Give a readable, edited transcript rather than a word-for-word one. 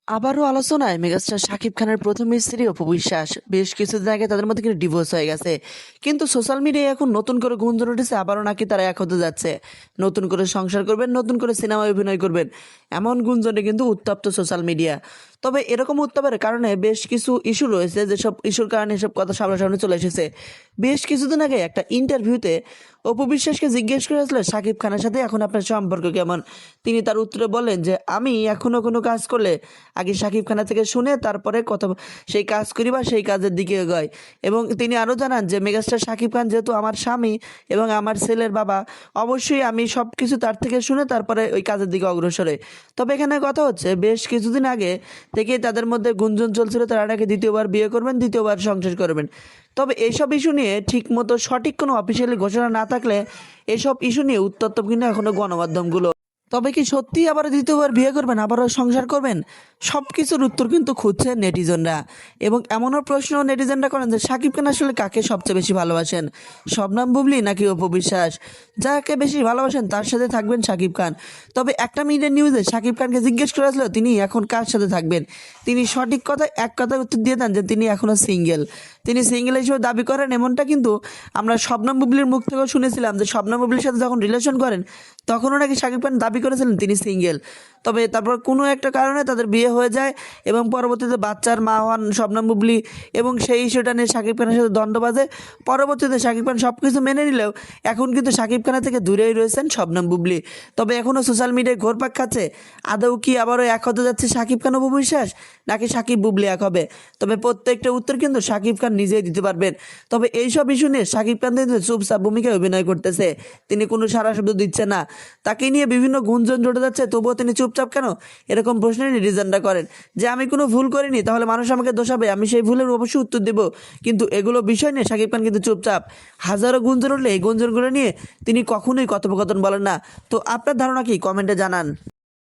আবারও আলোচনায় মেগাস্টার শাকিব খানের প্রথম স্ত্রী অপু বিশ্বাস। বেশ কিছুদিন আগে তাদের মধ্যে কিন্তু ডিভোর্স হয়ে গেছে, কিন্তু সোশ্যাল মিডিয়ায় এখন নতুন করে গুঞ্জন উঠেছে আবারও নাকি তারা এক হতে যাচ্ছে, নতুন করে সংসার করবেন, নতুন করে সিনেমায় অভিনয় করবেন। এমন গুঞ্জনে কিন্তু উত্তপ্ত সোশ্যাল মিডিয়া। তবে এরকম উত্তাপের কারণে বেশ কিছু ইস্যু রয়েছে, যেসব ইস্যুর কারণে এসব কথা সামনাসামনি চলে এসেছে। বেশ কিছুদিন আগে একটা ইন্টারভিউতে অপু বিশ্বাসকে জিজ্ঞেস করেছিল শাকিব খানের সাথে এখন আপনার সম্পর্ক কেমন। তিনি তার উত্তরে বলেন যে আমি এখনো কোনো কাজ করলে আগে শাকিব খানের থেকে শুনে তারপরে কথা সেই কাজ করি বা সেই কাজের দিকে এগোয়। এবং তিনি আরও জানান যে মেগাস্টার শাকিব খান যেহেতু আমার স্বামী এবং আমার ছেলের বাবা, অবশ্যই আমি সব কিছু তার থেকে শুনে তারপরে ওই কাজের দিকে অগ্রসর হই। তবে এখানে কথা হচ্ছে বেশ কিছুদিন আগে থেকেই তাদের মধ্যে গুঞ্জন চলছিল তারা নাকি দ্বিতীয়বার বিয়ে করবেন, দ্বিতীয়বার সংসার করবেন। তবে এইসব ইস্যু নিয়ে ঠিকমতো সঠিক কোনো অফিসিয়ালি ঘোষণা না থাকলে এসব ইস্যু নিয়ে উত্তপ্ত কিন্তু এখনও গণমাধ্যমগুলো। তবে কি সত্যিই আবার দ্বিতীয়বার বিয়ে করবেন, আবারও সংসার করবেন? সব কিছুর উত্তর কিন্তু খুঁজছে নেটিজনরা। এবং এমনও প্রশ্ন নেটিজনরা করেন যে শাকিব খান আসলে কাকে সবচেয়ে বেশি ভালোবাসেন, শবনম বুবলি নাকি অপু বিশ্বাস? যাকে বেশি ভালোবাসেন তার সাথে থাকবেন শাকিব খান। তবে একটা মিডিয়া নিউজে শাকিব খানকে জিজ্ঞেস করেছিল তিনি এখন কার সাথে থাকবেন। তিনি সঠিক কথায় এক কথায় উত্তর দিয়ে দেন যে তিনি এখনও সিঙ্গেল। তিনি সিঙ্গেল হিসেবে দাবি করেন। এমনটা কিন্তু আমরা শবনম বুবলির মুখ থেকেও শুনেছিলাম যে শবনম বুবলির সাথে যখন রিলেশন করেন তখনও নাকি শাকিব খান দাবি করেছিলেন তিনি সিঙ্গেল। তবে তারপর কোনো একটা কারণে তাদের বিয়ে হয়ে যায় এবং পরবর্তীতে বাচ্চার মা হন শবনম বুবলি, এবং সেই ইস্যুটা নিয়ে শাকিব খানের সাথে দ্বন্দ্ব বাজে। পরবর্তীতে শাকিব খান সব কিছু মেনে নিলেও এখন কিন্তু শাকিব খানের থেকে দূরেই রয়েছেন শবনম বুবলি। তবে এখনও সোশ্যাল মিডিয়ায় ঘোরপাক খাচ্ছে আদৌ কি আবারও এক হতে যাচ্ছে শাকিব খান অপু বিশ্বাস, নাকি শাকিব বুবলি এক হবে? তবে প্রত্যেকটা উত্তর কিন্তু শাকিব খান নিজেই দিতে পারবেন। তবে এইসব ইস্যু নিয়ে শাকিব খান কিন্তু চুপচাপ ভূমিকায় অভিনয় করতেছে, তিনি কোনো সারা শব্দ দিচ্ছে না। তাকে নিয়ে বিভিন্ন গুঞ্জন জড়ে যাচ্ছে, তবুও তিনি চুপচাপ কেন? এরকম প্রশ্নের নেটিজেনরা করেন যে আমি কোনো ভুল করিনি, তাহলে মানুষ আমাকে দোষাবে, আমি সেই ভুলের অবশ্যই উত্তর দেব। কিন্তু এগুলো বিষয় নিয়ে শাকিব খান কিন্তু চুপচাপ। হাজারো গুঞ্জন উঠলে এই গুঞ্জনগুলো নিয়ে তিনি কখনোই কথোপকথন বলেন না। তো আপনার ধারণা কি, কমেন্টে জানান।